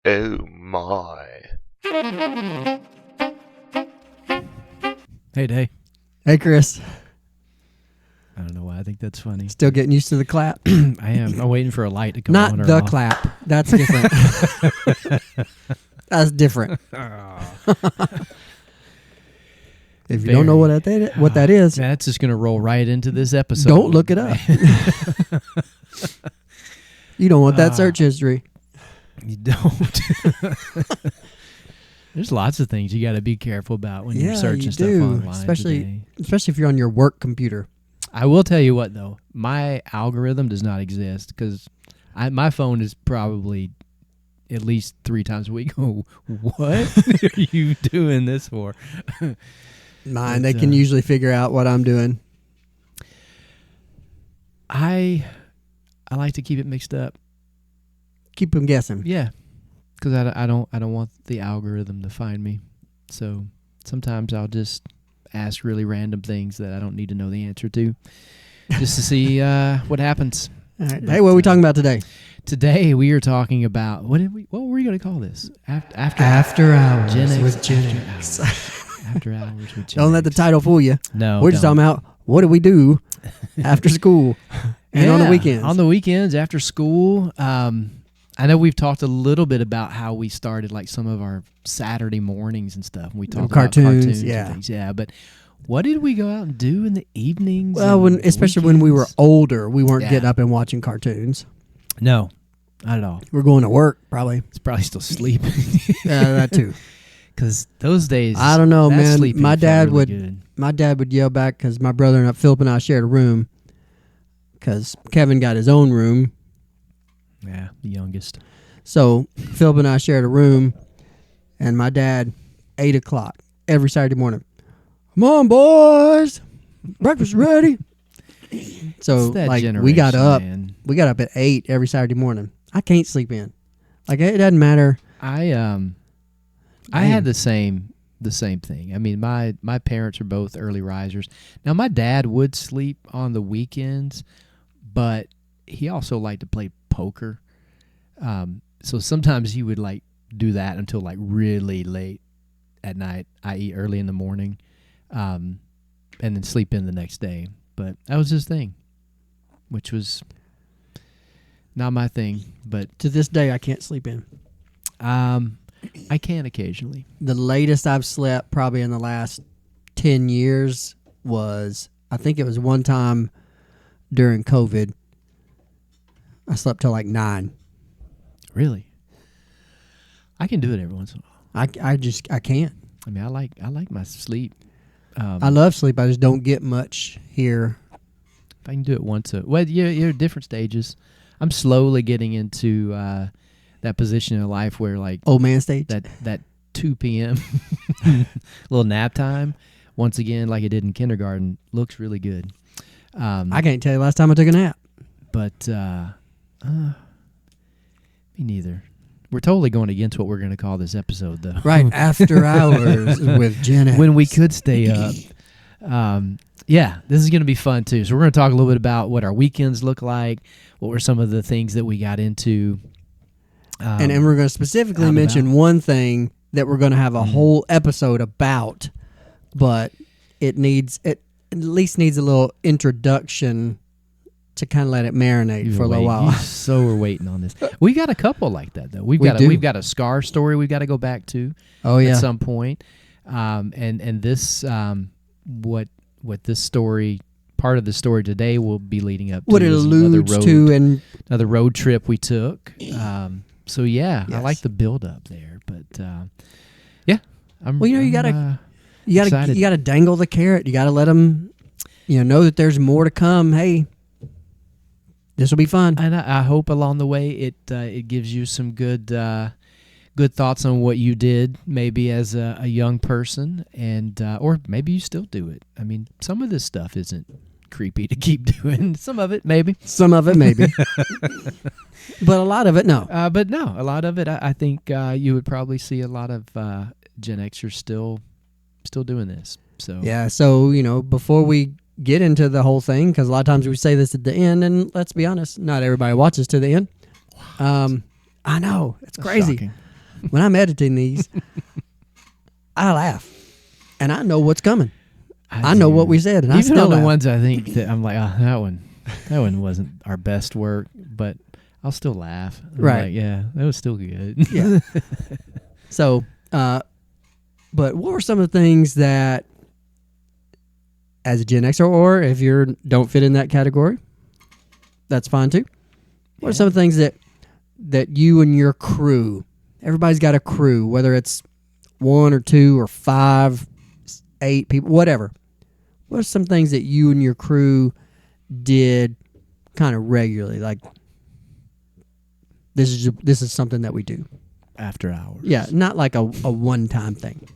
Oh my. Hey, Day. Hey, Chris. I don't know why I think that's funny. Still getting used to the clap? I am. I'm waiting for a light to come on Not or the off. clap. That's different. That's different. If you don't know what that is, That's just going to roll right into this episode. don't look it up. You don't want that search history. You don't. There's lots of things you got to be careful about when you're searching stuff online. Especially if you're on your work computer. I will tell you what, though. My algorithm does not exist because my phone is probably at least 3 times a week. Oh, what are you doing this for? Mine, they can usually figure out what I'm doing. I like to keep it mixed up. Keep them guessing. Yeah, because I don't want the algorithm to find me. So sometimes I'll just ask really random things that I don't need to know the answer to, just to see what happens. All right. Hey, what are we talking about today? Today we are talking about what were we going to call this? After hours Gen X, with Gen X. After hours with Gen Don't let the X. title fool you. No, We're just talking about what do we do after school and on the weekends. On the weekends after school. I know we've talked a little bit about how we started like some of our Saturday mornings and stuff. And we talked about cartoons yeah. and things. Yeah, but what did we go out and do in the evenings? Well, especially when we were weekends? older, we weren't getting up and watching cartoons. No, not at all. We're going to work, probably. It's probably still sleeping. That too. Because those days, I don't know, that man. sleeping My felt dad really would good. My dad would yell back because my brother and Philip and I shared a room because Kevin got his own room. Yeah, the youngest. So Philip and I shared a room, and my dad, 8 o'clock every Saturday morning. Come on, boys, breakfast ready. So It's that like we generation, got up, man. we got up at 8 every Saturday morning. I can't sleep in. Like it doesn't matter. I had the same thing. I mean, my parents are both early risers. Now, my dad would sleep on the weekends, but he also liked to play poker. So sometimes he would like do that until like really late at night, i.e. early in the morning, and then sleep in the next day. But that was his thing, which was not my thing. But To this day, I can't sleep in. I can occasionally. The latest I've slept probably in the last 10 years was, I think it was one time during COVID. I slept till like 9. Really? I can do it every once in a while. I can't. I mean, I like my sleep. I love sleep. I just don't get much here. If I can do it once you're at different stages. I'm slowly getting into that position in life where like Old man stage. that 2 p.m. little nap time, once again, like I did in kindergarten, looks really good. I can't tell you last time I took a nap. But me neither. We're totally going against what we're going to call this episode, though. Right, after hours with Gen X. When we could stay up. Yeah, this is going to be fun, too. So we're going to talk a little bit about what our weekends look like, what were some of the things that we got into. And we're going to specifically out mention about. one thing that we're going to have a whole episode about, but it at least needs a little introduction to kind of let it marinate for a little while. So we're waiting on this. We got a couple like that, though. We've got a Scar story we've got to go back to at some point. And this what this story, part of the story today will be leading up to What it is alludes to and another road trip we took. So yeah, Yes. I like the build up there, but yeah, Well, you gotta excited. you gotta dangle the carrot. You gotta let them, know that there's more to come. Hey, this will be fun. And I hope along the way it gives you some good thoughts on what you did maybe as a young person, and or maybe you still do it. I mean, some of this stuff isn't creepy to keep doing. Some of it maybe. Some of it maybe, but a lot of it no. But no, a lot of it I think you would probably see a lot of Gen Xers still doing this. So Yeah. So before we get into the whole thing, because a lot of times we say this at the end, and let's be honest, not everybody watches to the end. I know it's That's crazy. shocking. when I'm editing these, I laugh, and I know what's coming. I know what we said, and I even still on the laugh. ones I think that I'm like, oh, that one wasn't our best work, but I'll still laugh. I'm Right. like, yeah, that was still good. Yeah. So, but what were some of the things that, as a Gen Xer, or if you don't fit in that category, that's fine too. What are some of the things that you and your crew, everybody's got a crew, whether it's 1 or 2 or 5, 8 people, whatever. What are some things that you and your crew did kind of regularly? Like, this is something that we do. After hours. Yeah, not like a one-time thing.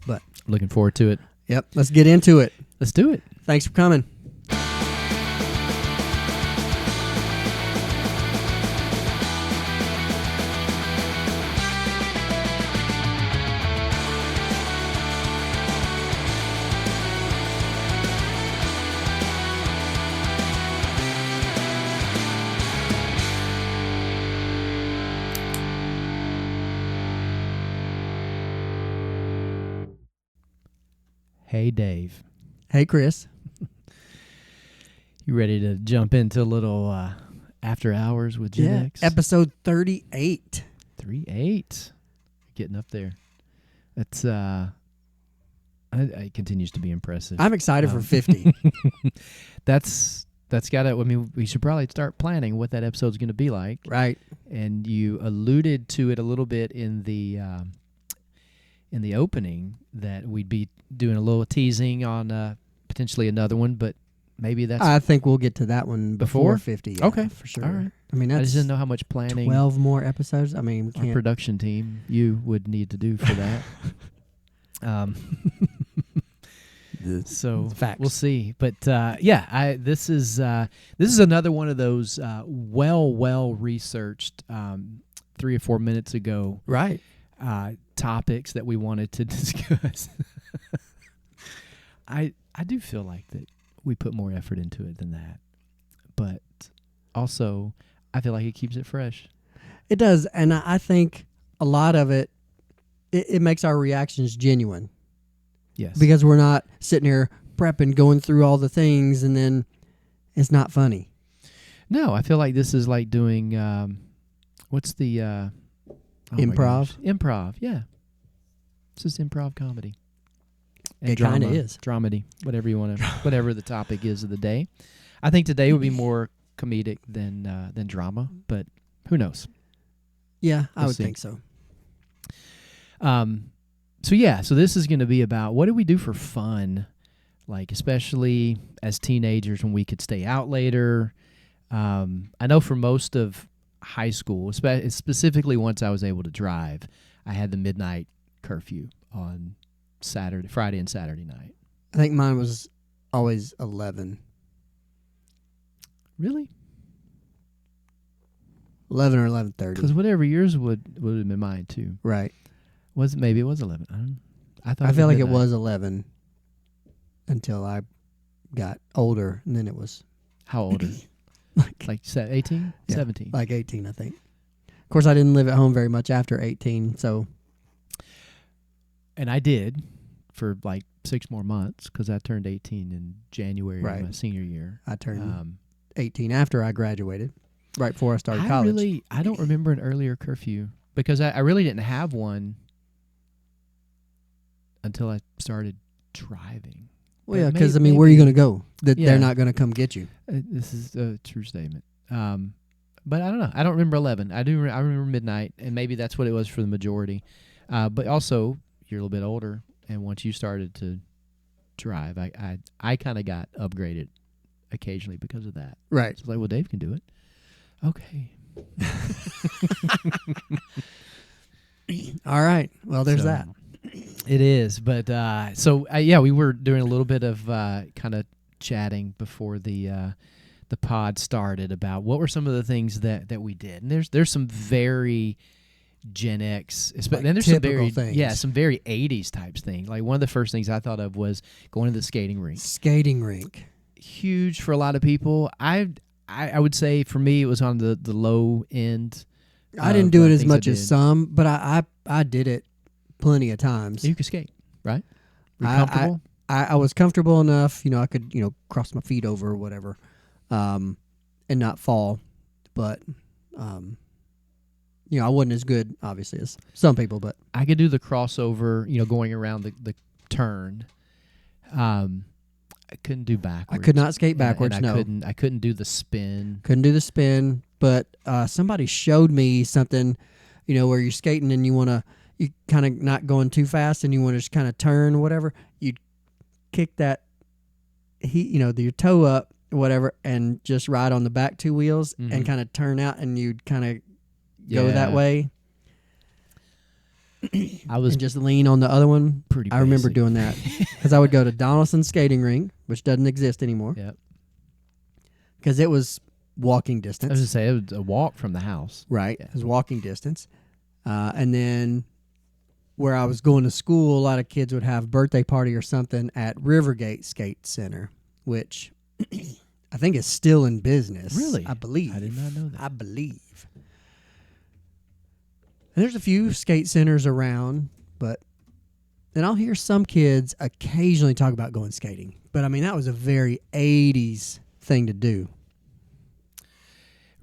But Looking forward to it. yep, let's get into it. Let's do it. Thanks for coming. Hey, Dave. Hey, Chris. You ready to jump into a little after hours with Gen X? Episode 38. 3-8. Getting up there. That's it continues to be impressive. I'm excited for 50. That's got to, I mean, we should probably start planning what that episode's going to be like. Right. And you alluded to it a little bit in the opening that we'd be doing a little teasing on potentially another one, but maybe that's I think we'll get to that one before Before? 50. Yeah, Okay. for sure. All right. I mean, I that's just didn't know how much planning 12 more episodes. I mean, we our can't. production team you would need to do for that. So Facts. we'll see, but yeah, this is another one of those well researched 3 or 4 minutes ago Right. topics that we wanted to discuss. I do feel like that we put more effort into it than that, but also I feel like it keeps it fresh. It does. And I think a lot of it makes our reactions genuine. Yes, Because we're not sitting here prepping, going through all the things, and then it's not funny. no, I feel like this is like doing what's the oh my Improv? gosh. Improv, yeah. It's just improv comedy. And It kinda drama, is. dramedy, whatever you want to, whatever the topic is of the day. I think today would be more comedic than drama, but who knows? Yeah, I We'll would see. think so. So this is going to be about what do we do for fun, like especially as teenagers when we could stay out later. I know for most of high school, specifically once I was able to drive, I had the midnight curfew on Friday and Saturday night. I think mine was always 11. Really? 11 or 11:30. Because whatever yours would have been mine too. Right. Maybe it was 11. I thought I feel like it midnight. was 11 until I got older, and then it was How older? like 18? Yeah. 17. like 18, I think. Of course, I didn't live at home very much after 18, so And I did for like 6 more months because I turned 18 in January of Right. my senior year. I turned 18 after I graduated, right before I started I college. I don't remember an earlier curfew because I really didn't have one until I started driving. Well, yeah, But because, maybe- where are you going to go? Yeah. They're not going to come get you. This is a true statement. But I don't know. I don't remember 11. I remember midnight, and maybe that's what it was for the majority. But also, you're a little bit older, and once you started to drive, I kind of got upgraded occasionally because of that. Right. So it's like, well, Dave can do it. Okay. All right. Well, there's So, that. It is, but yeah, we were doing a little bit of kind of chatting before the pod started about what were some of the things that we did, and there's some very Gen X, Like and there's some typical very things. some very 80s types things. Like one of the first things I thought of was going to the skating rink. Skating rink. Huge for a lot of people. I would say for me it was on the low end I didn't do it as things I much as did. some, but I did it plenty of times. You could skate, right? Were you I- comfortable? I was comfortable enough, I could, cross my feet over or whatever, and not fall. But, I wasn't as good, obviously, as some people. But I could do the crossover, going around the turn. I couldn't do backwards. I could not skate And backwards. I No, couldn't do the spin. couldn't do the spin. But somebody showed me something, where you're skating and you kind of not going too fast and you want to just kind of turn, whatever. You'd kick that, your toe up, whatever, and just ride on the back two wheels Mhm. and kind of turn out, and you'd kind of go that Yeah. way I was and just lean on the other one. pretty. I remember basic. doing that because I would go to Donaldson Skating Rink, which doesn't exist anymore, Yep. because it was walking I was distance. gonna say it was a walk from the house. Right, Yeah. it was walking distance. And then where I was going to school, a lot of kids would have birthday party or something at Rivergate Skate Center, which I think is still in business. Really? I believe. I did not know that. I believe. And there's a few skate centers around, but then I'll hear some kids occasionally talk about going skating. But I mean, that was a very 80s thing to do.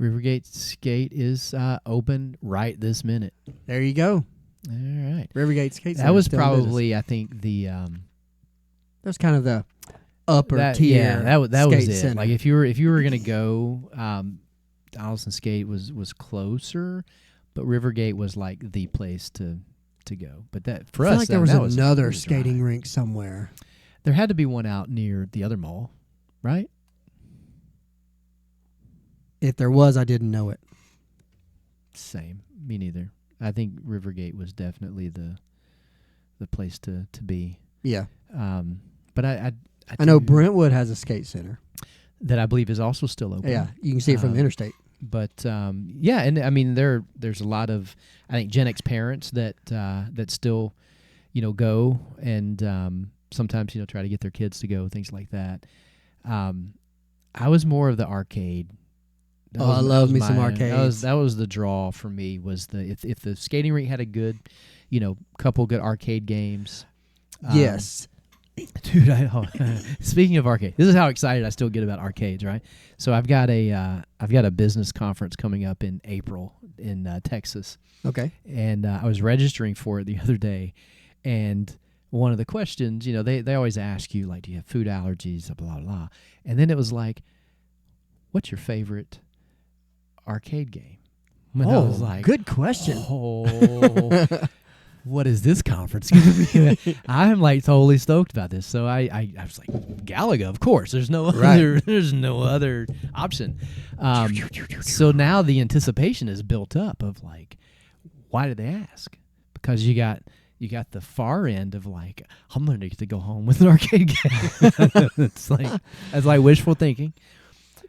Rivergate Skate is open right this minute. There you go. All right. Rivergate Skate Center. That was still in business. probably, I think, the That was kind of the upper that, tier. Yeah, that was skate it. center. Like if you were gonna go, Donaldson Skate was closer, but Rivergate was like the place to go. But that for I feel us, like there that was it another was a skating drive. rink somewhere. There had to be one out near the other mall, right? If there was, I didn't know it. Same. Me neither. I think Rivergate was definitely the place to be. Yeah. But I I know do- Brentwood has a skate center. that I believe is also still open. Yeah, you can see it from the interstate. But yeah, and I mean there's a lot of I think Gen X parents that still go and sometimes try to get their kids to go, things like that. I was more of the arcade. That I love me some my- arcades. That was the draw for me. Was if the skating rink had a good, couple good arcade games. Yes. Dude, speaking of arcade, this is how excited I still get about arcades, right? So I've got a business conference coming up in April in Texas, Okay. and I was registering for it the other day, and one of the questions, they always ask you like, do you have food allergies, blah blah blah, and then it was like, what's your favorite arcade game? And I was like, good question. oh. What is this conference going to be? I'm like totally stoked about this. So I was like, Galaga, of course. There's no other option. So now the anticipation is built up of like, why did they ask? Because you got the far end of like, I'm going to get to go home with an arcade game. That's like wishful thinking.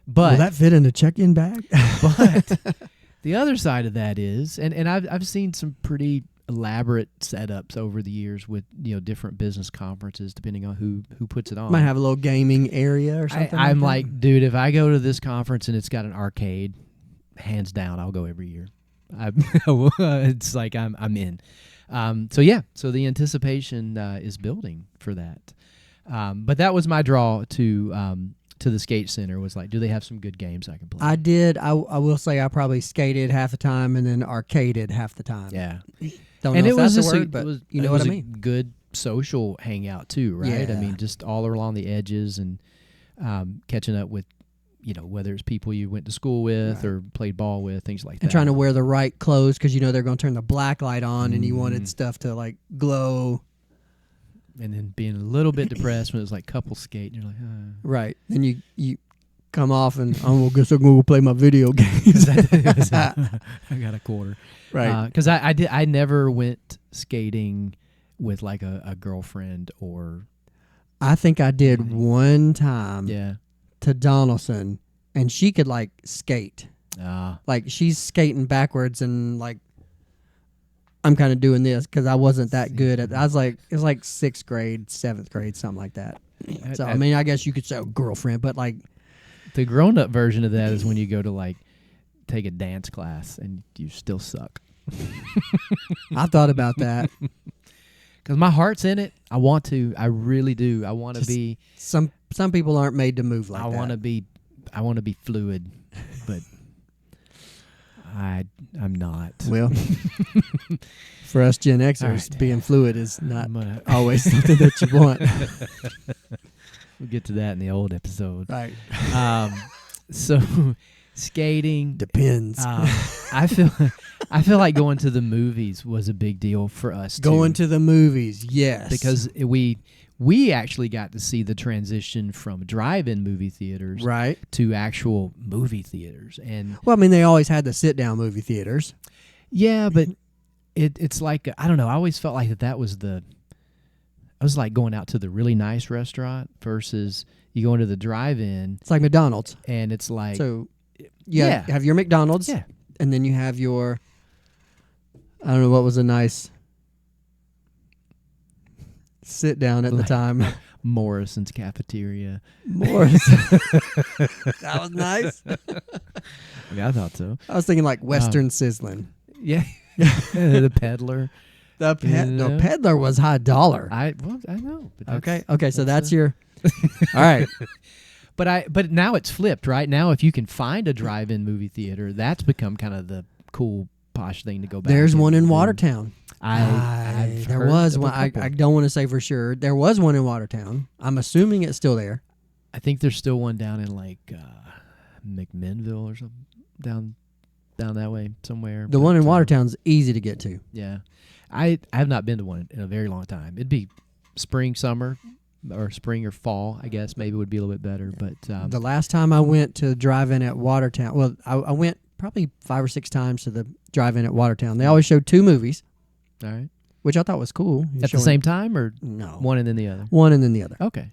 But Will that fit in a check-in bag? but the other side of that is, and I've seen some pretty elaborate setups over the years with different business conferences, depending on who puts it on. Might have a little gaming area or something. I'm that. like, dude, if I go to this conference and it's got an arcade, hands down, I'll go every year. It's like I'm in. So the anticipation is building for that. But that was my draw to the skate center, was like, do they have some good games I can play? I did. I will say I probably skated half the time and then arcaded half the time. Yeah. Don't And know it if was that's just a word, but you know it what was I a mean. good social hangout too, right? I Yeah. mean, just all along the edges and catching up with, whether it's people you went to school with Right. or played ball with, things like that. And trying to wear the right clothes because they're going to turn the black light on, and you Mm. wanted stuff to like glow. And then being a little bit depressed when it was like couple skate, and you're like, Right. Then you come off and I guess I'm going to go play my video games. I got a quarter. Right. Because I never went skating with like a girlfriend or I think I did one time yeah. to Donaldson, and she could like skate. Like she's skating backwards, and like I'm kind of doing this because I wasn't that good at. I was like, it was like 6th grade, 7th grade, something like that. So I mean, I guess you could say girlfriend, but like the grown up version of that is when you go to like take a dance class and you still suck. I thought about that. Because my heart's in it. I want to. I really do. I want to be. Some people aren't made to move like I that. I want to be fluid, but I'm not. Well, for us Gen Xers, right. being fluid is not I'm gonna, always something that you want. we'll get to that in the old episode. Right. So skating. Depends. I feel like going to the movies was a big deal for us. Going too, to the movies, yes. because we actually got to see the transition from drive-in movie theaters right. to actual movie theaters. And Well, I mean, they always had the sit-down movie theaters. yeah, but it's like, I don't know. I always felt like that was I was like going out to the really nice restaurant versus you go into the drive-in It's like McDonald's. and it's like, So yeah. have your McDonald's, yeah, and then you have your, I don't know what was a nice sit down at the Like- time. Morrison's Cafeteria. Morris. That was nice. I mean, I thought so. I was thinking like Western Sizzling. Yeah, the peddler. The Yeah. peddler was high dollar. I know. But that's- Okay, so that's the- your. All right. But now it's flipped, right? Now if you can find a drive-in movie theater, that's become kind of the cool posh thing to go back. There's one in into. Watertown. I've There heard was of a one. I couple. don't want to say for sure. There was one in Watertown. I'm assuming it's still there. I think there's still one down in like McMinnville or something down that way somewhere. The one in but, Watertown's easy to get to. Yeah, I have not been to one in a very long time. It'd be spring, summer, or spring or fall. I guess maybe would be a little bit better. But The last time I went to drive-in at Watertown, well, I went probably 5 or 6 times to the drive-in at Watertown. They always showed 2 movies, all right, which I thought was cool. at the same time or No. one and then the other. One and then the other. Okay.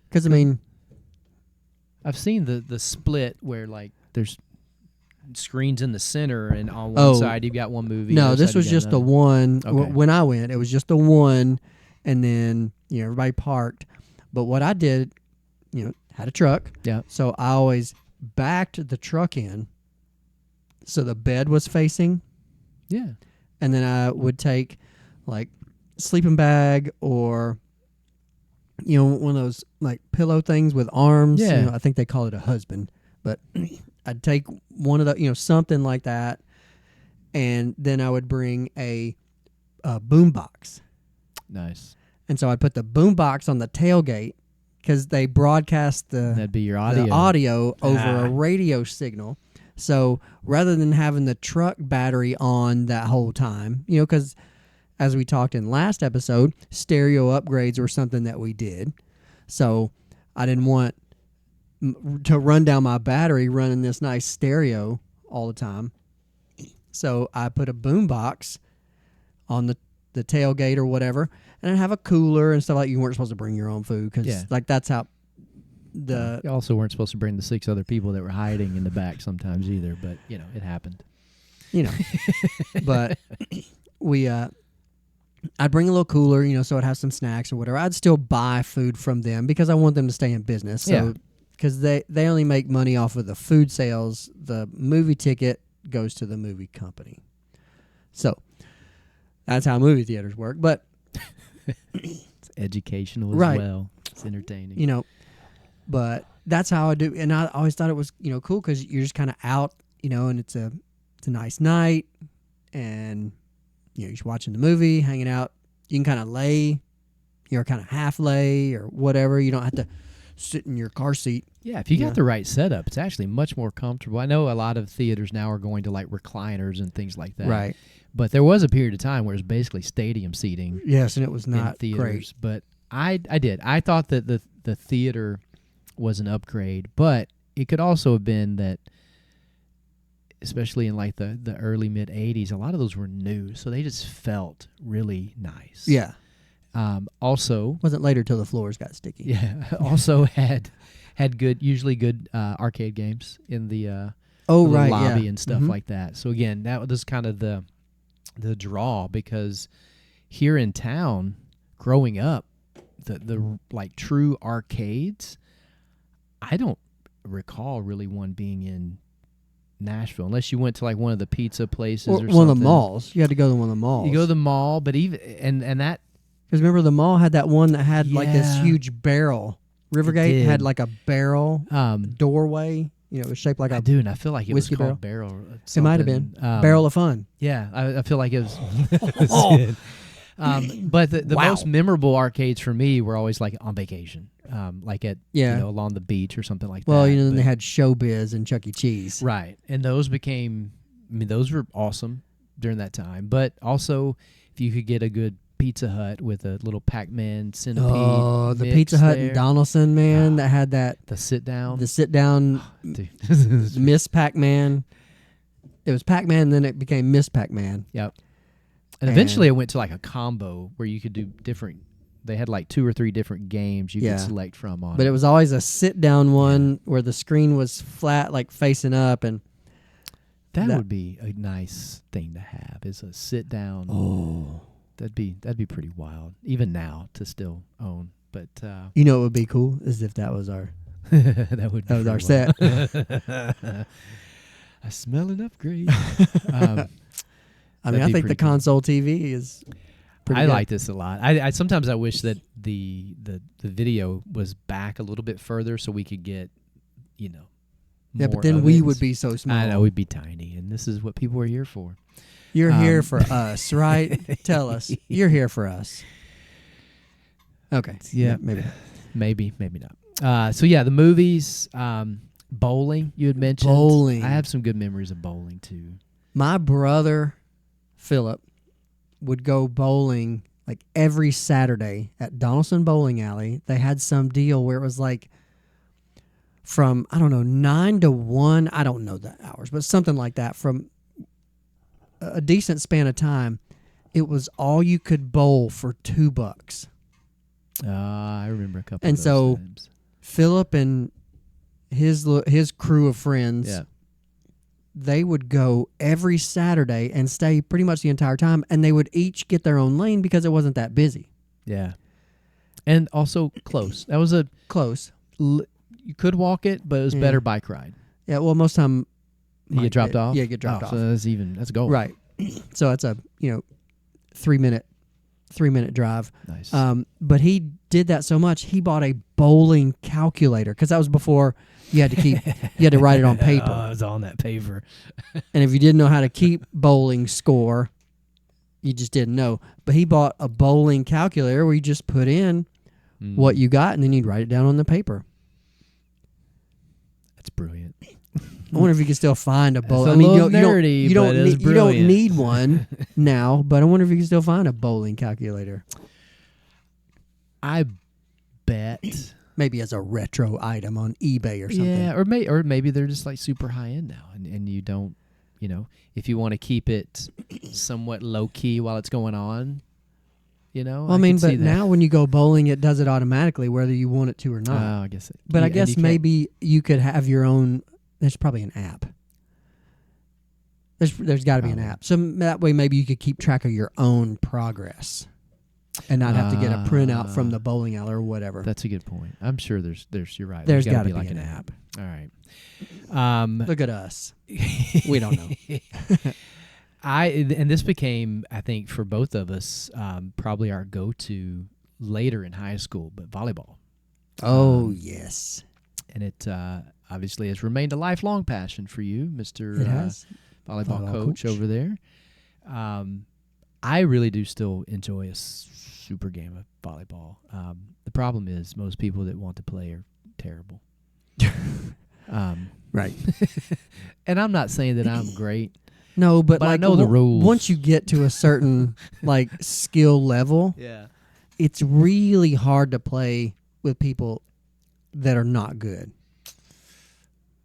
Because, I mean, I've seen the split where like there's screens in the center and on one side you've got one movie. no, other this side was you got just the another. one. Okay. When I went, it was just the one, and then, everybody parked. But what I did, had a truck. Yeah. So I always backed the truck in so the bed was facing, Yeah. and then I would take like sleeping bag or one of those like pillow things with arms. Yeah. I think they call it a husband, but I'd take one of the something like that, and then I would bring a boom box, Nice. and so I'd put the boom box on the tailgate because they broadcast That'd be your the audio over Ah. a radio signal. So rather than having the truck battery on that whole time, because as we talked in last episode, stereo upgrades were something that we did. So I didn't want to run down my battery running this nice stereo all the time. So I put a boom box on the tailgate or whatever, and I'd have a cooler and stuff like. You weren't supposed to bring your own food because Yeah. that's how You also weren't supposed to bring the 6 other people that were hiding in the back sometimes either, but it happened. But we I'd bring a little cooler, so I'd have some snacks or whatever. I'd still buy food from them because I want them to stay in business. So Yeah. because they only make money off of the food sales. The movie ticket goes to the movie company. So that's how movie theaters work. But It's educational as Right. well. It's entertaining. But that's how I do. And I always thought it was cool because you're just kind of out, and it's a nice night, and you're just watching the movie, hanging out. You can kind of lay, kind of half lay or whatever. You don't have to sit in your car seat. Yeah, if you Yeah. got the right setup, it's actually much more comfortable. I know a lot of theaters now are going to like recliners and things like that. Right. But there was a period of time where it was basically stadium seating Yes, and it was in not theaters. great. But I did. I thought that the theater was an upgrade, but it could also have been that, especially in like the early mid 80s, a lot of those were new, so they just felt really nice. Yeah. Also, Wasn't later till the floors got sticky. yeah. Also had usually good arcade games in the Oh, the right. lobby yeah. and stuff Mhm. like that. So again, that was kind of the draw, because here in town, growing up, the like true arcades, I don't recall really one being in Nashville unless you went to like one of the pizza places Or or one something. of the malls. You had to go to one of the malls. You go to the mall, but even and that Because remember, the mall had that one that had like this Yeah. huge barrel. Rivergate had did. like a barrel doorway. You know, it was shaped like I a do, and I feel like it was whiskey called barrel. or It might have been something. barrel of fun. Yeah, I feel like it was. Oh. But the Wow. most memorable arcades for me were always like on vacation, like at Yeah. you know along the beach or something like Well, that. you know, then they but- had Showbiz and Chuck E. Cheese. right, and those became. I mean, those were awesome during that time. But also, if you could get a good Pizza Hut with a little Pac-Man centipede. Oh, the mix Pizza Hut there. in Donaldson, man, that had that The sit down. the sit down Dude. Miss Pac-Man. It was Pac-Man, and then it became Miss Pac-Man. Yep. And eventually it went to like a combo where you could do different. They had like 2 or 3 different games you Yeah. could select from on. But it was always a sit down one where the screen was flat, like facing up, and that that- would be a nice thing to have. Is a sit down. oh, That'd be pretty wild even now to still own. But you know, what would be cool is if that was our that would be that was our pretty set. wild. I smell an upgrade. I mean, That'd I be think the pretty cool. console TV is. Pretty I good. like this a lot. I sometimes I wish that the video was back a little bit further so we could get, you know. Yeah, but more then of we it. would be so small. I know we'd be tiny, and this is what people are here for. You're here Um, for us, right? Tell us. You're here for us. Okay. Yeah. Maybe. Maybe not. So yeah, the movies, bowling. You had mentioned Bowling. I have some good memories of bowling too. My brother, Philip, would go bowling like every Saturday at Donaldson Bowling Alley. They had some deal where it was like from, I don't know, 9 to 1. I don't know the hours, but something like that. From a decent span of time, it was all you could bowl for $2. I remember a couple. And of those so- times. Philip and his crew of friends, Yeah. they would go every Saturday and stay pretty much the entire time, and they would each get their own lane because it wasn't that busy. Yeah. And also close. That was a Close. you could walk it, but it was Yeah. better bike ride. Yeah, well, most time You get dropped off? Yeah, get dropped off. So that's gold. Right. So it's a 3-minute drive. Nice. But he did that so much, he bought a bowling calculator because that was before you had to write it on paper. I was on that paver. And if you didn't know how to keep bowling score, you just didn't know. But he bought a bowling calculator where you just put in what you got, and then you'd write it down on the paper. That's brilliant. I wonder if you can still find a bowling. a I mean, little nerdy, you don't but it's need, you don't brilliant. need one now, but I wonder if you can still find a bowling calculator. I bet. Maybe as a retro item on eBay or something. Yeah, or maybe they're just like super high end now, and you don't, if you want to keep it somewhat low key while it's going on, Well, I mean, could see but that. now when you go bowling, it does it automatically whether you want it to or not. I guess. But I and guess you can't- maybe you could have your own. There's probably an app. There's got to be an Probably. app. So that way maybe you could keep track of your own progress, and not have to get a printout from the bowling alley or whatever. That's a good point. I'm sure there's you're right. There's gotta got to be like an an app. All right. Look at us. We don't know. And this became, I think, for both of us, probably our go-to later in high school, but volleyball. Oh yes, And it obviously has remained a lifelong passion for you, Mr. it has. Volleyball Volleyball coach coach. over there. I really do still enjoy a super game of volleyball. The problem is most people that want to play are terrible. Right. And I'm not saying that I'm great. No, but I like know the rules. Once you get to a certain like skill level, Yeah. it's really hard to play with people that are not good.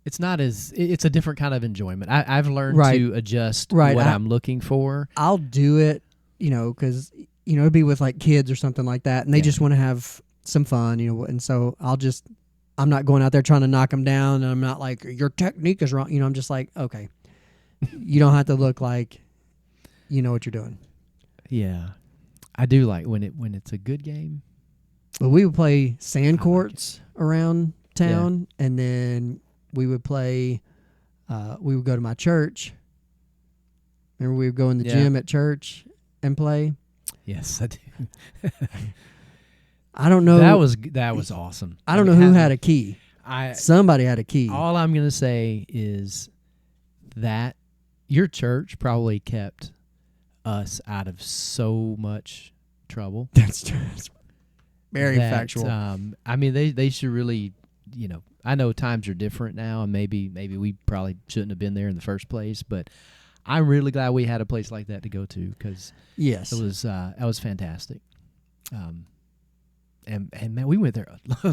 It's not as it's a different kind of enjoyment. I've learned Right. to adjust Right, what I- I'm looking for. I'll do it, because it'd be with like kids or something like that, and they Yeah. just want to have some fun, and so I'm not going out there trying to knock them down, and I'm not like your technique is wrong. I'm just like, okay, you don't have to look like you know what you're doing. Yeah. I do like when it's a good game. But we would play sand like courts around town, and then we would play we would go to my church. Remember, we would go in the Yeah. gym at church and play. Yes, I do. I don't know. That was awesome. I don't know who had a key. Somebody had a key. All I'm gonna say is that your church probably kept us out of so much trouble. That's very that, factual. I mean, they should really, I know times are different now, and maybe we probably shouldn't have been there in the first place, but I'm really glad we had a place like that to go to, because yes, it was that was fantastic. And man, we went there a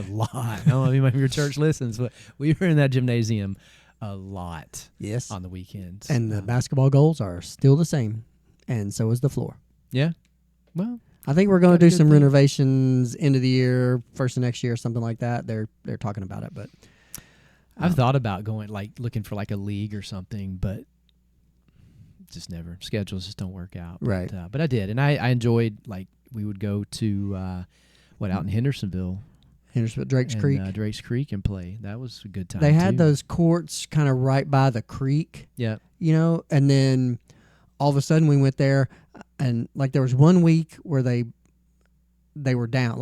lot. I don't know if your church listens, but we were in that gymnasium a lot. Yes, on the weekends. And the basketball goals are still the same, and so is the floor. Yeah. Well, I think we're going to do some thing. renovations end of the year, first of next year, something like that. They're talking about it, but I've thought about going, looking for a league or something, but just never. Schedules just don't work out. Right. But I did, and I enjoyed, we would go to out in Hendersonville, Drake's Creek. Drake's Creek, and play. That was a good time. They had too. those courts kind of right by the creek. Yeah. And then all of a sudden we went there, and there was 1 week where they were down,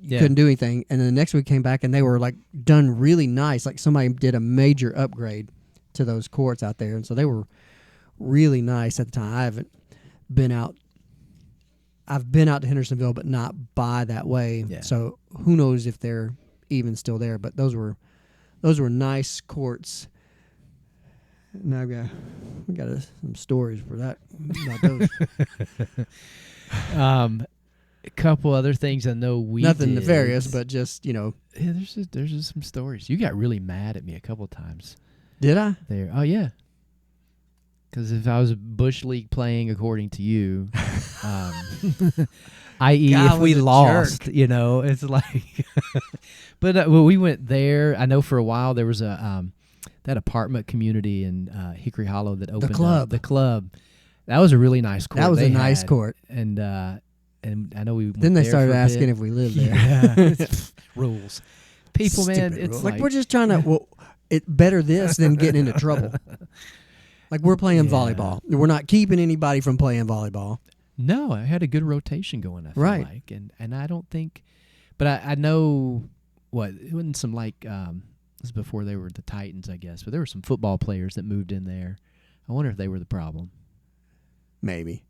you couldn't do anything, and then the next week came back and they were done really nice, somebody did a major upgrade to those courts out there, and so they were really nice at the time. I haven't been out. I've been out to Hendersonville, but not by that way. Yeah. So who knows if they're even still there? But those were nice courts. Now we got some stories for that about those. A couple other things I know we nothing did. nefarious, but just Yeah, there's just some stories. You got really mad at me a couple of times. Did I? There. Oh yeah. Because if I was a Bush League playing according to you, i.e. God, if we was a lost, jerk. it's like. But we went there. I know for a while there was a that apartment community in Hickory Hollow that opened club. up. The club. That was a really nice court. That was they a nice had. court. And I know we went Then they there started for a asking bit. if we lived there. Yeah. Rules. People, man, Stupid it's rule. like we're just trying to. Well, it better this than getting into trouble. We're playing Yeah. volleyball. We're not keeping anybody from playing volleyball. No, I had a good rotation going, I feel Right. like. And I don't think, but I know, it wasn't some this is before they were the Titans, I guess, but there were some football players that moved in there. I wonder if they were the problem, Maybe.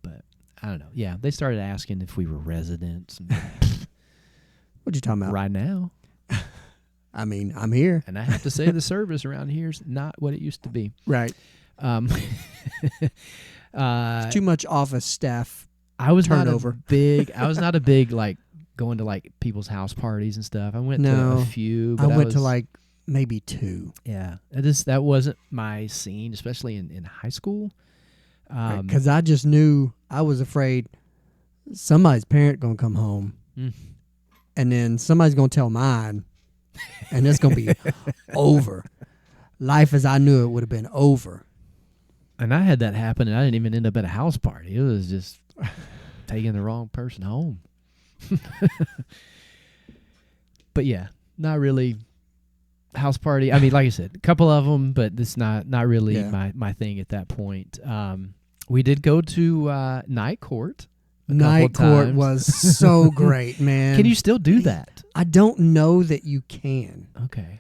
but I don't know. Yeah, they started asking if we were residents What you talking about? right now. I mean, I'm here. And I have to say the service around here is not what it used to be. Right. Too much office staff. I was turnover. I was not a big going to people's house parties and stuff. I went to No. a few. I But went to maybe 2. Yeah, that wasn't my scene, especially in high school. Because I just knew I was afraid somebody's parent gonna come home, and then somebody's gonna tell mine, and it's gonna be over. Life as I knew it would have been over. And I had that happen, and I didn't even end up at a house party. It was just taking the wrong person home. But yeah, not really house party. I mean, like I said, a couple of them, but it's not really my thing at that point. We did go to Night Court. Night Court was so great, man. Can you still do that? I don't know that you can. Okay.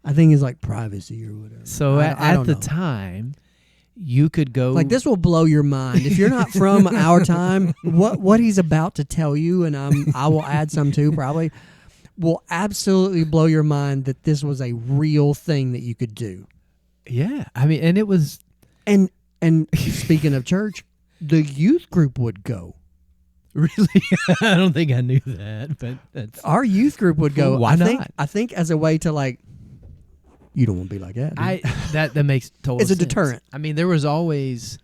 I think it's privacy or whatever. So I at don't the know. time, you could go. This will blow your mind. If you're not from our time, what he's about to tell you, and I will add some too, probably, will absolutely blow your mind that this was a real thing that you could do. Yeah, I mean, and it was. And speaking of church, the youth group would go. Really? I don't think I knew that, but that's. Our youth group would go. Why not? I think as a way to you don't want to be like that. do you? That makes total It's a sense. deterrent. I mean, there was always,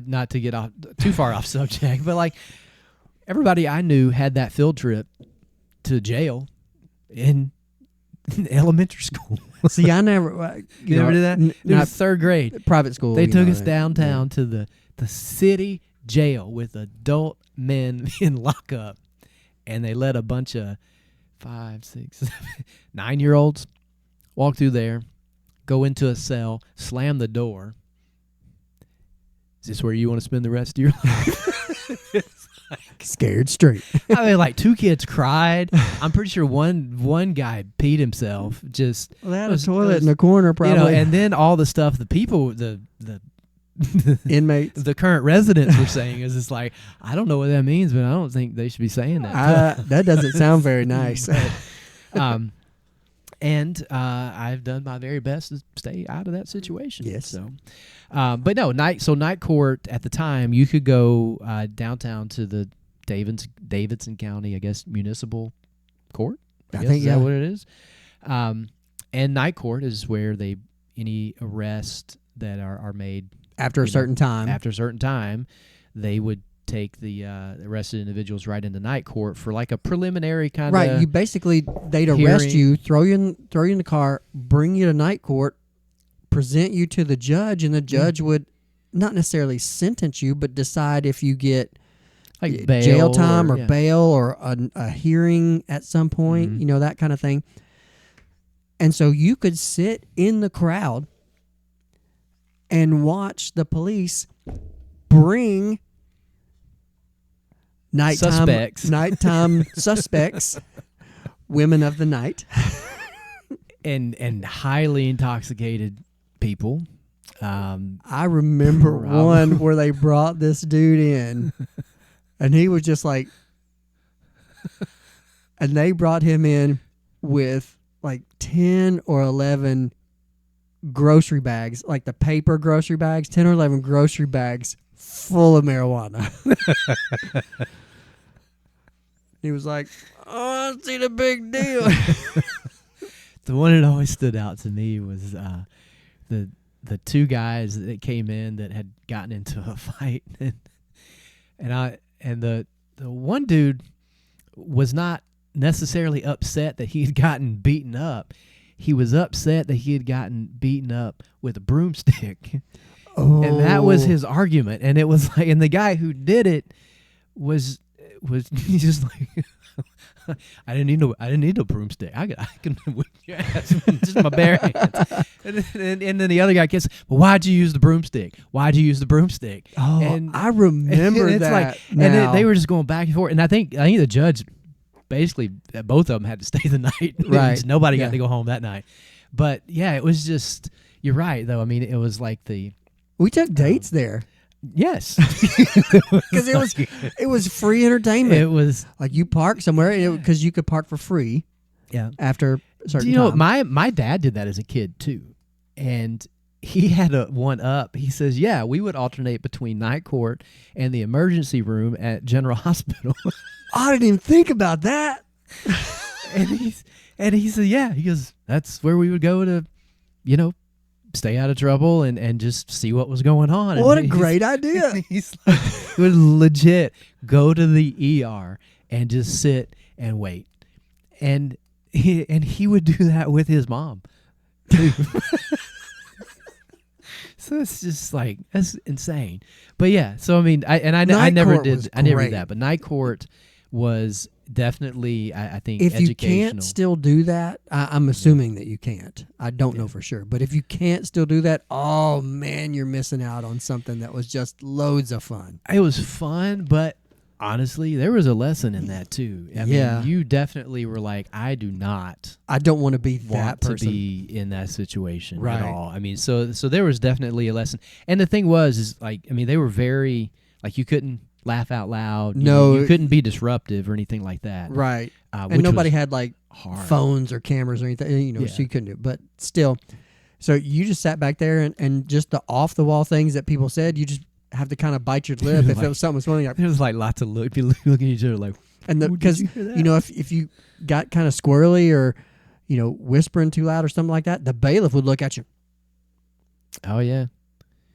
not to get off too far off subject, but everybody I knew had that field trip to jail in elementary school. See, I never. You never did that? It was third grade. Private school. They took us that- downtown to the city jail with adult men in lockup, and they let a bunch of 5, 6, 7, 9-year-olds walk through there, go into a cell, slam the door. Is this where you want to spend the rest of your life? Scared straight. I mean, like 2 kids cried. I'm pretty sure one guy peed himself. Just Well, they had a toilet in the corner, probably. you know, and then all the stuff the people the inmates. the current residents were saying is it's like, I don't know what that means, but I don't think they should be saying that. That doesn't sound very nice. And I've done my very best to stay out of that situation. Yes. So, but no, night court at the time, you could go downtown to the Davidson County, I guess, municipal court. I think, is yeah. that what it is? And night court is where any arrests that are made After a certain time. after a certain time, they would take the arrested individuals right into night court for like a preliminary kind of Right, you basically they'd arrest hearing. you, throw you in the car, bring you to night court, present you to the judge, and the judge would not necessarily sentence you, but decide if you get like jail time or yeah. bail or a hearing at some point, Mhm. that kind of thing. And so you could sit in the crowd and watch the police bring nighttime suspects, women of the night, and highly intoxicated people. I remember Probably. one where they brought this dude in, and he was just like, and they brought him in with like 10 or 11 grocery bags, like the paper grocery bags, 10 or 11 grocery bags full of marijuana. He was like, "Oh, I see the big deal." The one that always stood out to me was the 2 guys that came in that had gotten into a fight, and the one dude was not necessarily upset that he had gotten beaten up. He was upset that he had gotten beaten up with a broomstick. Oh. And that was his argument. And it was like, and the guy who did it was just like, I didn't need no broomstick. I can whip your ass with just my bare hands. And then the other guy gets, well, why'd you use the broomstick? Why'd you use the broomstick? Oh, and I remember it's that. like, now. and they were just going back and forth. And I think the judge basically both of them had to stay the night. Right. Nobody Yeah. got to go home that night. But yeah, it was just, you're right though. I mean, it was like we took dates there yes, because it was free entertainment. it was Like you park somewhere because you could park for free yeah. after a certain You know, time. my dad did that as a kid too, and he had a one up. He says, yeah, we would alternate between night court and the emergency room at General Hospital. I didn't even think about that. and he said, yeah, he goes, that's where we would go to, stay out of trouble and just see what was going on. What And a great idea. He's like, he would legit go to the ER and just sit and wait. And he would do that with his mom too. So it's just like, that's insane. But yeah, so I mean, I Night never court was did great. that, but night court was definitely, I think, If you educational. can't still do that, I'm assuming that you can't. I don't know for sure. But if you can't still do that, oh man, you're missing out on something that was just loads of fun. It was fun, but honestly, there was a lesson in that too. I Yeah. mean, you definitely were like, I do not I don't want to be that want to person. be in that situation Right. at all. I mean, so there was definitely a lesson. And the thing is like, I mean, they were very, like, you couldn't laugh out loud. No. You couldn't be disruptive or anything like that. Right. Which And nobody was had like hard. phones or cameras or anything, Yeah. so you couldn't do it. But still, so you just sat back there and just the off the wall things that people said, you just have to kind of bite your lip if Like- it was something was funny. Like, There was like lots of people looking at each other like, and "Ooh, did because you hear that?" if you got kind of squirrely or whispering too loud or something like that, the bailiff would look at you oh yeah.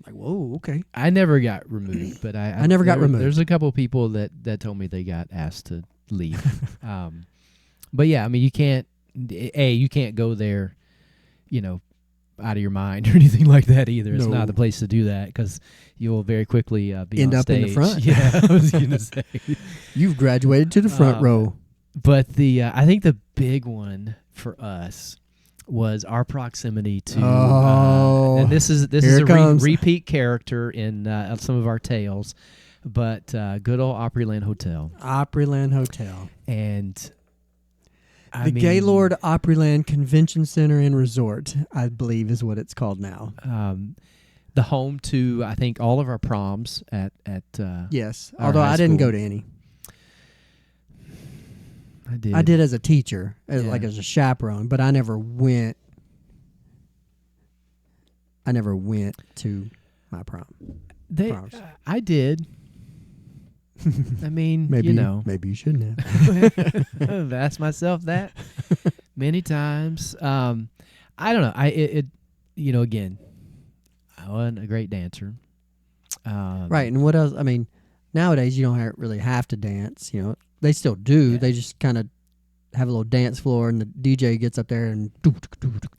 like, "Whoa, okay." I never got removed, but I never got removed. There's a couple people that told me they got asked to leave. But yeah, I mean, you can't go there, out of your mind or anything like that either. It's No. not the place to do that because you'll very quickly be End on up in the stage. front. Yeah, I was gonna say. You've graduated to the front row. But I think the big one for us was our proximity to, Oh, and this is here a it comes. repeat character in some of our tales, but good old Opryland Hotel. Opryland Hotel. And The Gaylord Opryland Convention Center and Resort, I believe, is what it's called now. the home to, I think, all of our proms at Yes, our although high I didn't school. go to any. I did. as a teacher, Yeah. like as a chaperone, but I never went. I never went to my prom. proms. I did. I mean, Maybe you know, maybe you shouldn't have. I've asked myself that many times. I don't know. Again, I wasn't a great dancer. Right, and what else? I mean, nowadays you don't really have to dance. You know, they still do. Yeah. They just kind of have a little dance floor, and the DJ gets up there and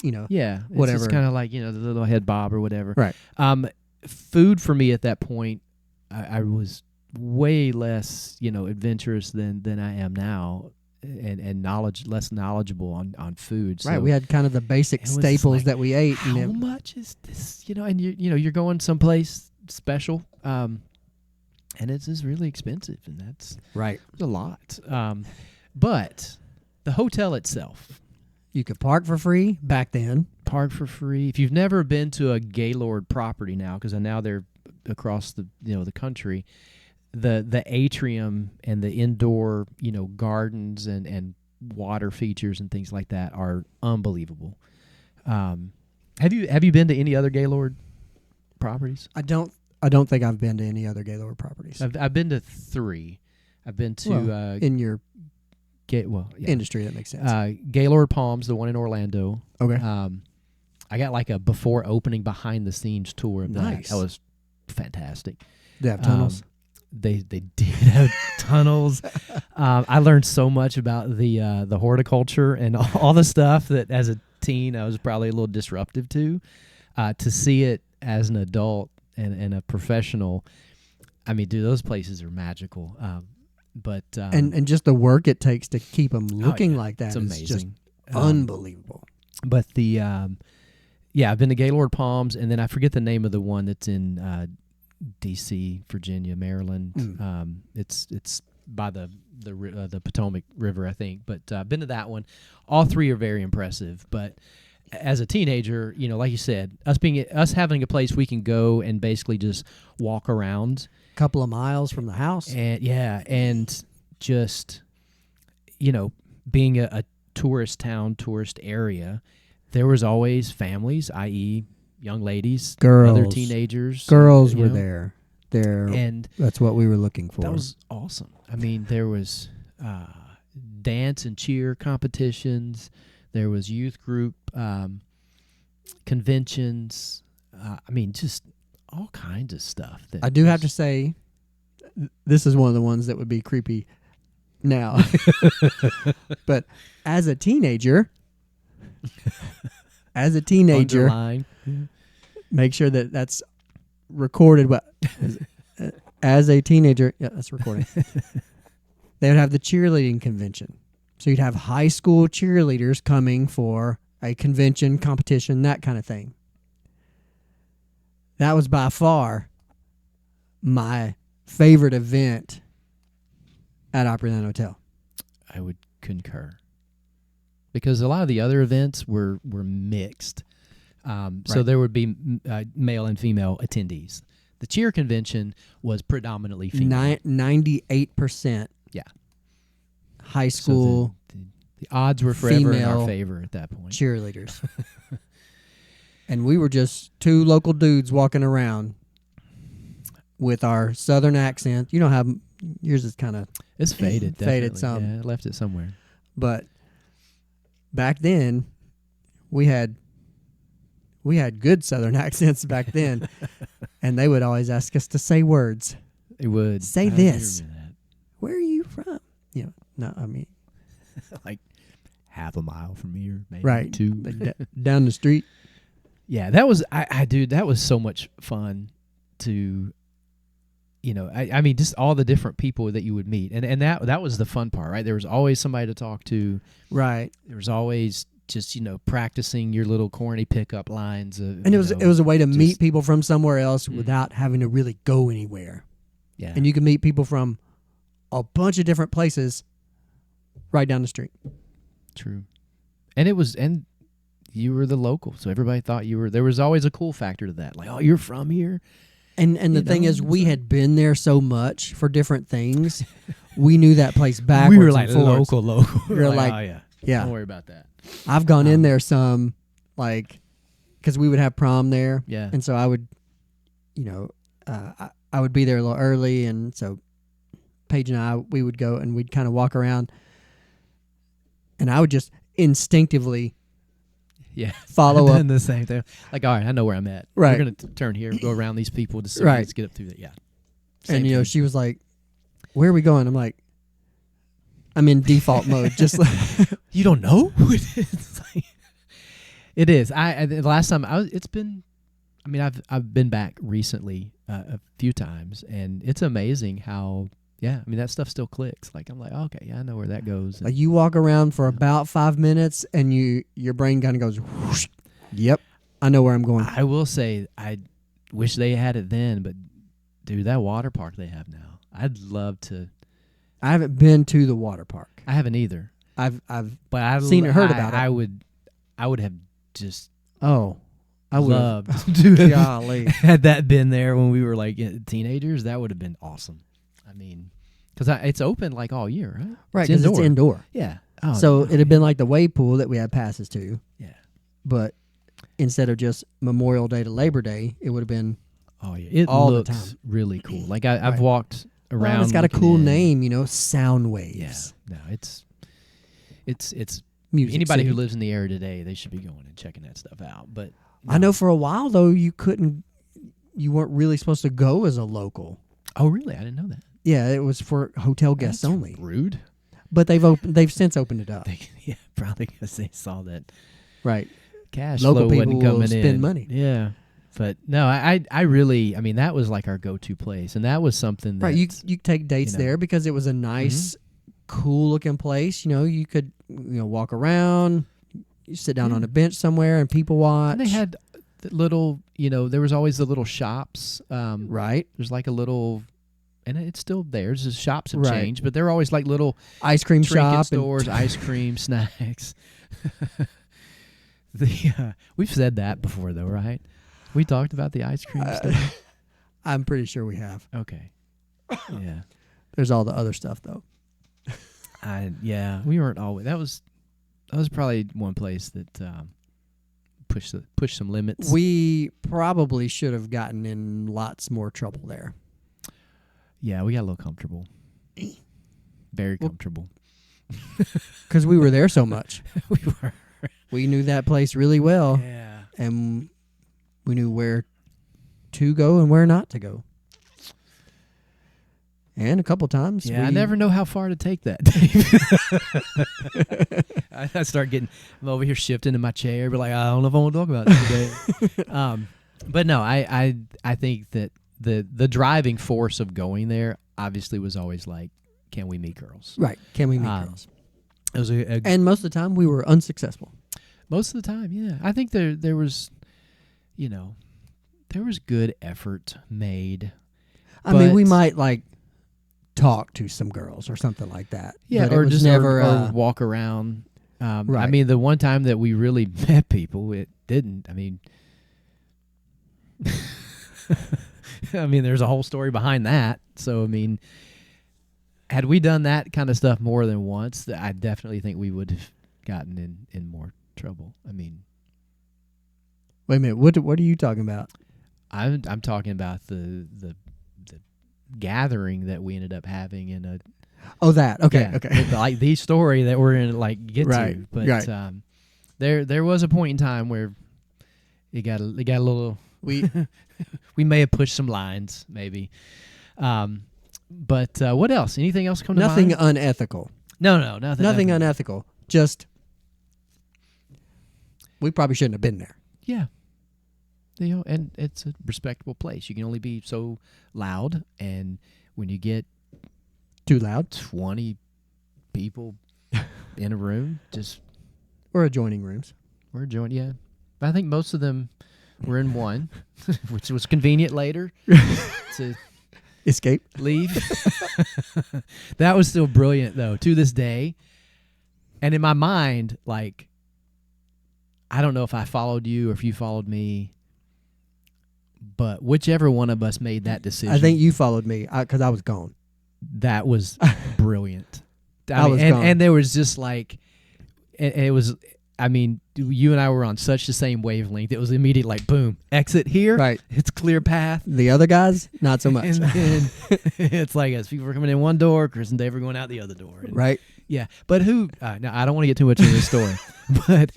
you know. Yeah, it's Whatever. kind of like, the little head bob or whatever. Right. Food for me at that point, I was way less, adventurous than I am now, and less knowledgeable on food. So Right, we had kind of the basic it was staples like, that we ate. how much is this? And you're going someplace special, and it's just really expensive, and that's right. a lot. But the hotel itself, You could park for free back then. park for free. If you've never been to a Gaylord property now, because now they're across the the country, the atrium and the indoor gardens and water features and things like that are unbelievable. Have you been to any other Gaylord properties? I don't think I've been to any other Gaylord properties I've been to 3. I've been to in your yeah. industry. That makes sense. Gaylord Palms, the one in Orlando. Okay. I got like a before opening behind the scenes tour of that. Nice. That was fantastic. They have tunnels. They did have tunnels. I learned so much about the horticulture and all the stuff that as a teen I was probably a little disruptive to. To see it as an adult and a professional, I mean, dude, those places are magical. But and just the work it takes to keep them looking like that it's is amazing. just unbelievable. But I've been to Gaylord Palms, and then I forget the name of the one that's in D.C., Virginia, Maryland. It's by the Potomac River, I think. But I've been to that one. All 3 are very impressive. But as a teenager, like you said, us having a place we can go and basically just walk around, Couple of miles from the house. and just being a tourist town, tourist area, there was always families, i.e., young ladies, Girls. other teenagers. Girls you were know, there. and That's what we were looking for. that was awesome. I mean, there was dance and cheer competitions. There was youth group conventions. I mean, just all kinds of stuff. I do have to say, this is one of the ones that would be creepy now. But as a teenager, Underline. make sure that that's recorded. But as a teenager, yeah, that's recording. They would have the cheerleading convention. So you'd have high school cheerleaders coming for a convention, competition, that kind of thing. That was by far my favorite event at Opryland Hotel. I would concur, because a lot of the other events were mixed. So there would be male and female attendees. The cheer convention was predominantly female. 98%. Yeah. High So school the odds were forever in female our favor at that point. cheerleaders. And we were just 2 local dudes walking around with our southern accent. You know how yours is kind of, It's faded. Faded definitely. some. Yeah, I left it somewhere. but back then we had good southern accents back then. And they would always ask us to say words. It would Say I this. remember Where are you from? No, I mean, that. Like half a mile from here, maybe right. 2. Like down the street. Yeah, that was dude, that was so much fun to I mean, just all the different people that you would meet. And that was the fun part, right? There was always somebody to talk to. Right. There was always just practicing your little corny pickup lines. And it was a way to meet just- people from somewhere else without having to really go anywhere. Yeah, And you can meet people from a bunch of different places right down the street. true. And you were the local, so everybody thought you were. There was always a cool factor to that, like, oh, you're from here. And the thing is, we had been there so much for different things. We knew that place backwards. We were like and forwards. local. We were like, oh yeah, yeah. Don't worry about that. I've gone in there some, like, because we would have prom there. Yeah. And so I would, I would be there a little early. And so Paige and I, we would go and we'd kind of walk around. And I would just instinctively Yeah, follow I've up. done the same thing. Like, all right, I know where I'm at. Right. We're gonna turn here, go around these people to see. Right. Let's get up through that. Yeah. And, Same thing. she was like, where are we going? I'm like, I'm in default mode. Just like, You don't know who it is. It's like- it is. The last time it's been. I mean, I've been back recently a few times, and it's amazing how. Yeah, I mean that stuff still clicks. Like I'm like, okay, yeah, I know where that goes. like you walk around for about 5 minutes and your brain kind of goes, whoosh. Yep, I know where I'm going. I will say, I wish they had it then, but dude, that water park they have now, I'd love to. I haven't been to the water park. I haven't either, I've but I've seen it, heard about it. I would have just I would loved to have golly. had that been there when we were like teenagers. That would have been awesome. I mean, because it's open like all year, right? Right, because it's indoor. Yeah. Oh, So it'd have been like the wave pool that we had passes to, yeah. but instead of just Memorial Day to Labor Day, it would have been. Oh yeah. It all the looks time. really cool. Like I've Right. walked around. Well, it's got a looking cool in. name, Sound Waves. Yeah. No, it's Music anybody City. who lives in the area today, they should be going and checking that stuff out. But I know for a while though, you weren't really supposed to go as a local. Oh really? I didn't know that. Yeah, it was for hotel guests That's only. Rude. But they've since opened it up. Yeah, probably because they saw that Right. cash Local flow people wasn't will coming spend in. money. Yeah. But no, I really, I mean, that was like our go-to place, and that was something that Right. You take dates you know. there because it was a nice, cool looking place. You could walk around, you sit down on a bench somewhere and people watch. and they had the little, there was always the little shops. right There's like a little, and it's still there. There's just shops have Right. changed, but they're always like little ice cream trinket shop stores, ice cream, snacks. We've said that before, though, right? We talked about the ice cream stuff. I'm pretty sure we have. Okay. Yeah. There's all the other stuff though. We weren't always. That was probably one place that pushed some limits. We probably should have gotten in lots more trouble there. Yeah, we got a little comfortable. Very comfortable. Because we were there so much. We were. We knew that place really well. Yeah. And we knew where to go and where not to go. And a couple times. Yeah, I never know how far to take that, Dave. I start I'm over here shifting in my chair, but like, I don't know if I want to talk about it today. But no, I think that the driving force of going there obviously was always like, can we meet girls? Right. Can we meet girls? It was And most of the time we were unsuccessful. most of the time, yeah. I think there was, there was good effort made. I mean, we But- might like talk to some girls or something like that. Yeah, but or it was just never. or walk around. I Right. mean, the one time that we really met people, it didn't. I mean, there's a whole story behind that. So, I mean, had we done that kind of stuff more than once, I definitely think we would have gotten in more trouble. I mean, Wait a minute. What are you talking about? I'm talking about the gathering that we ended up having in a Oh, that. Okay. yeah, Okay. like the story that we're gonna like get Right, to, but right. There was a point in time where it got a little. We We may have pushed some lines, maybe. But what else? Anything else come to nothing mind? unethical. No, Nothing unethical. Just we probably shouldn't have been there. Yeah. And it's a respectable place. You can only be so loud, and when you get Too loud. 20 people in a room, just or adjoining rooms. We're joined, yeah. But I think most of them were in one, which was convenient later to Escape. leave. That was still brilliant, though, to this day. And in my mind, like, I don't know if I followed you or if you followed me, but whichever one of us made that decision. I think you followed me because I was gone. That was brilliant. I was gone. And there was just like, it was, I mean, you and I were on such the same wavelength. It was immediate, like, boom, exit here. Right. It's clear path. The other guys, not so much. And then it's like, as people were coming in one door, Chris and Dave were going out the other door. And, Right. yeah. But who, now I don't want to get too much into this story, but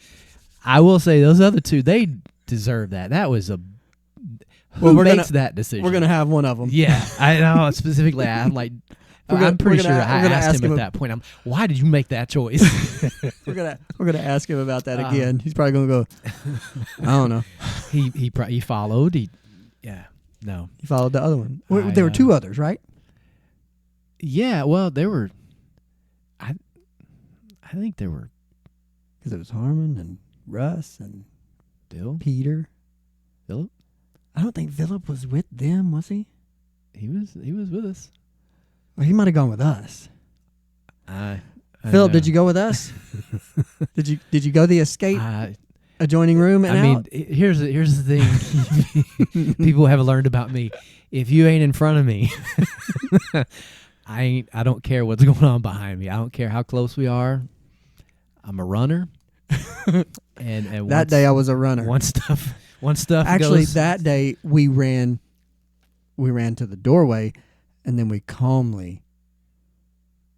I will say those other two, they deserve that. That was who makes that decision? We're going to have one of them. Yeah. I know. Specifically, I'm like, I'm pretty sure I asked him at that point, why did you make that choice? We're gonna ask him about that again. He's probably gonna go, I don't know. He followed. He followed the other one. There were two others, right? Yeah. Well, there were. I think there were. Because it was Harmon and Russ and Bill, Peter, Philip. I don't think Philip was with them, was he? He was with us. Or he might have gone with us. I Philip, did you go with us? Did you go the escape adjoining room and out? Here's the thing people have learned about me. If you ain't in front of me, I don't care what's going on behind me. I don't care how close we are. I'm a runner. and that day I was a runner. One stuff Actually, goes. that day we ran to the doorway, and then we calmly.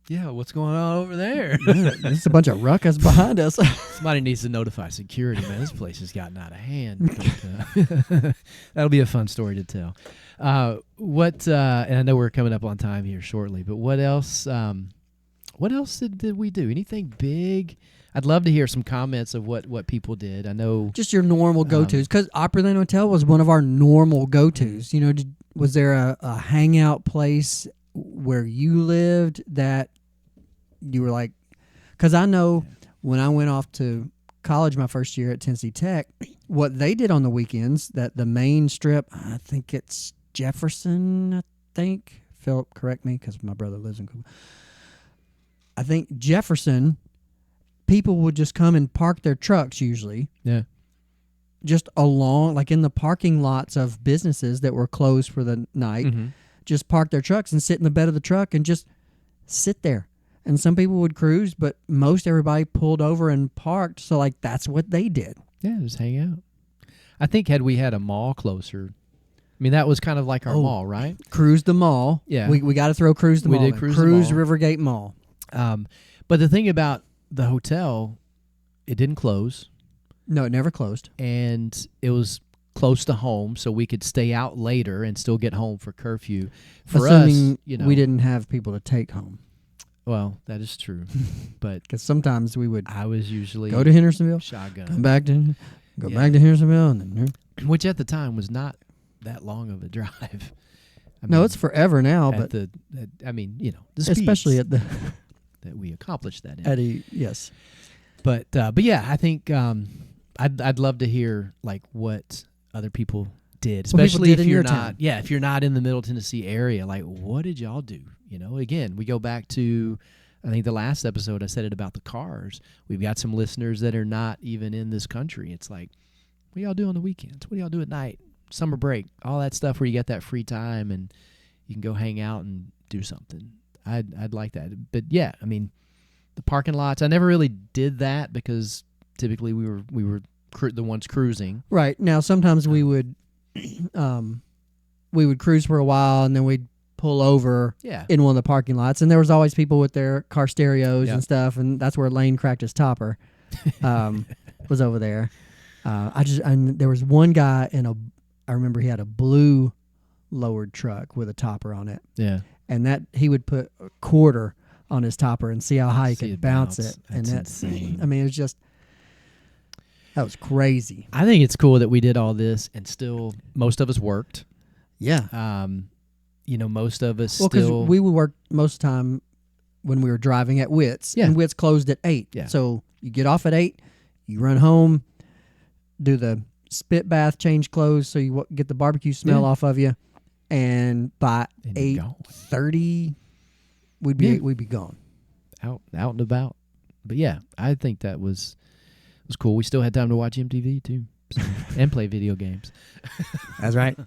Yeah, what's going on over there? There's a bunch of ruckus behind us. Somebody needs to notify security, man. This place has gotten out of hand. But, that'll be a fun story to tell. And I know we're coming up on time here shortly, but what else? What else did we do? Anything big? I'd love to hear some comments of what people did. I know just your normal go-tos, because Opryland Hotel was one of our normal go-tos. You know, was there a hangout place where you lived that you were like? Because I know when I went off to college my first year at Tennessee Tech, what they did on the weekends, that the main strip, I think it's Jefferson, I think. Philip, correct me, because my brother lives in Cuba. I think Jefferson, people would just come and park their trucks usually. Yeah. Just along, like in the parking lots of businesses that were closed for the night, just park their trucks and sit in the bed of the truck and just sit there. And some people would cruise, but most everybody pulled over and parked. So, like, that's what they did. Yeah, just hang out. I think had we had a mall closer, I mean, that was kind of like our mall, right? Cruise the mall. Yeah. We got to throw Cruise the Mall. We did Cruise the Mall. Rivergate Mall. But the thing about the hotel, it didn't close. No, it never closed. And it was close to home, so we could stay out later and still get home for curfew. For Assuming us, you know, we didn't have people to take home. Well, that is true. But because sometimes we would I was usually go to Hendersonville, shotgun, come back to back to Hendersonville, and then which at the time was not that long of a drive. It's forever now, but the the especially at the that we accomplished that in. Yes. But yeah, I think I'd love to hear like what other people did, especially if you're not if you're not in the Middle Tennessee area. Like, what did y'all do? You know, again, we go back to I think the last episode I said it about the cars. We've got some listeners that are not even in this country. It's like, what do y'all do on the weekends? What do y'all do at night? Summer break, all that stuff where you get that free time and you can go hang out and do something. I'd like that. But yeah, I mean, the parking lots, I never really did that because typically we were the ones cruising. Right. Now sometimes we would cruise for a while and then we'd pull over in one of the parking lots, and there was always people with their car stereos and stuff, and that's where Lane cracked his topper. Was over there. There was one guy I remember he had a blue lowered truck with a topper on it. Yeah. And that he would put a quarter on his topper and see how high he could bounce it. That's insane. I mean, it was just, that was crazy. I think it's cool that we did all this and still most of us worked. Yeah. Most of us still. Well, because we would work most of the time when we were driving at Witt's. Yeah. And Witt's closed at 8. Yeah. So you get off at 8, You run home, do the spit bath, change clothes so you get the barbecue smell off of you, and by And you're gone. 8:30, we'd be gone. Out and about. But yeah, I think that was cool. We still had time to watch MTV too, so, and play video games. That's right.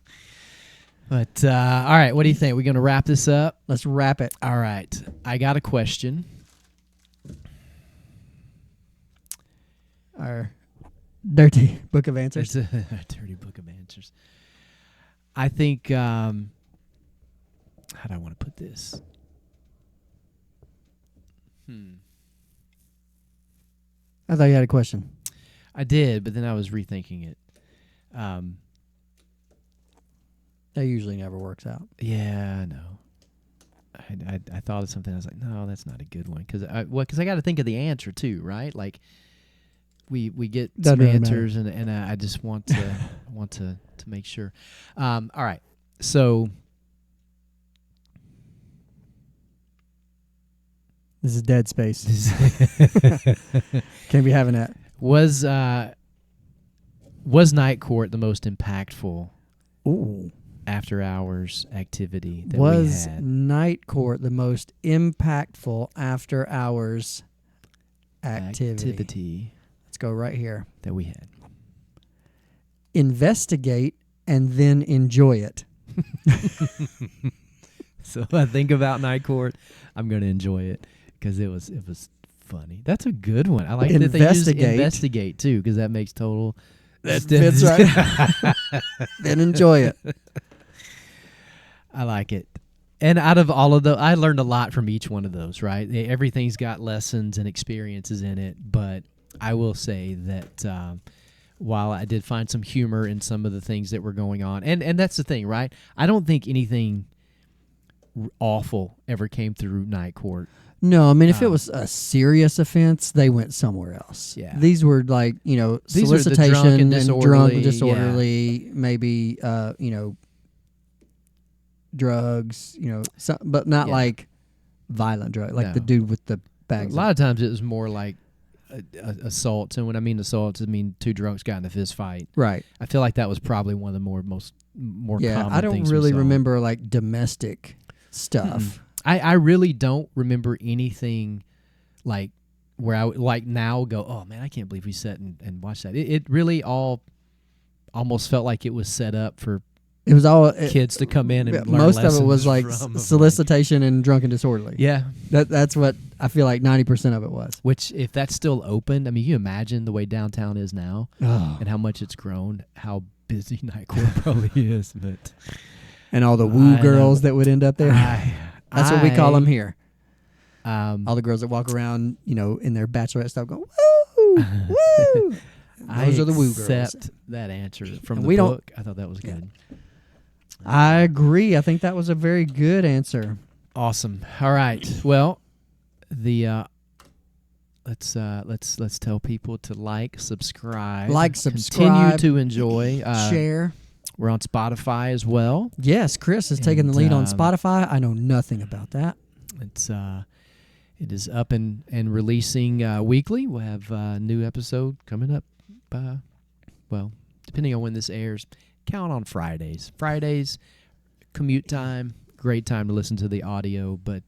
But all right, what do you think? We're gonna wrap this up. Let's wrap it. All right, I got a question. Our dirty book of answers. It's a dirty book of answers. I think. How do I want to put this? I thought you had a question. I did, but then I was rethinking it. That usually never works out. Yeah, I know. I thought of something. I was like, no, that's not a good one because I got to think of the answer too, right? Like we get Doesn't some really answers, and I just want to make sure. All right, so This is dead space. Can't be having that. was Night Court the most impactful Ooh. after hours activity that we Was had? Night Court the most impactful after hours activity? Let's go right here. That we had. Investigate and then enjoy it. So I think about Night Court, I'm going to enjoy it because it was funny. That's a good one. I like that they use investigate too because that makes total. That's right. Then enjoy it. I like it. And out of all of those, I learned a lot from each one of those, right? Everything's got lessons and experiences in it, but I will say that while I did find some humor in some of the things that were going on, and that's the thing, right? I don't think anything awful ever came through Night Court. No, I mean, if it was a serious offense, they went somewhere else. Yeah. These were like, These are the solicitation drunk and disorderly, disorderly, maybe, drugs, but not like violent drugs, like the No. dude with the bags. A lot of times it was more like assaults, and when I mean assaults, I mean two drunks got in a fist fight. Right. I feel like that was probably one of the more common I don't things really we saw. remember like domestic stuff. I really don't remember anything like where I would like now go, oh man, I can't believe we sat and watched that. It really all almost felt like it was set up for It was all kids to come in and learn most of it lessons was like from, solicitation and drunk and disorderly. yeah. That's what I feel like 90% of it was. Which if that's still open, I mean, you imagine the way downtown is now and how much it's grown, how busy Night Court probably is. But and all the woo I girls know. that would end up there. That's what we call them here. All the girls that walk around, in their bachelorette stuff going, woo, woo. Those are the woo girls. Accept that answer from And the we don't- book. I thought that was good. I agree. I think that was a very good answer. Awesome. All right. Well, the let's tell people to subscribe, subscribe, continue to enjoy, share. We're on Spotify as well. Yes, Chris is taking the lead on Spotify. I know nothing about that. It is up and releasing weekly. We'll have a new episode coming up. Depending on when this airs, count on Fridays. Fridays, commute time, great time to listen to the audio. But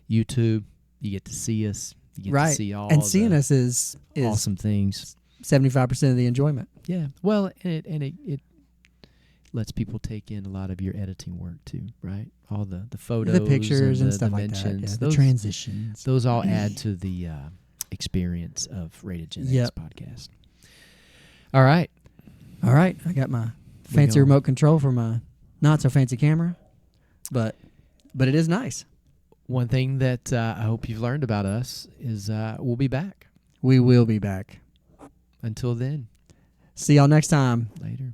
YouTube, you get to see us. You get to see all and seeing us is awesome things. 75% of the enjoyment. Yeah. Well, and it lets people take in a lot of your editing work too, right? All the photos, the pictures and stuff the like that. mentions, Yeah, the transitions. Those all add to the experience of Rated Gen X podcast. All right. I got my fancy remote control for my not so fancy camera, but it is nice. One thing that I hope you've learned about us is we'll be back. We will be back. Until then. See y'all next time. Later.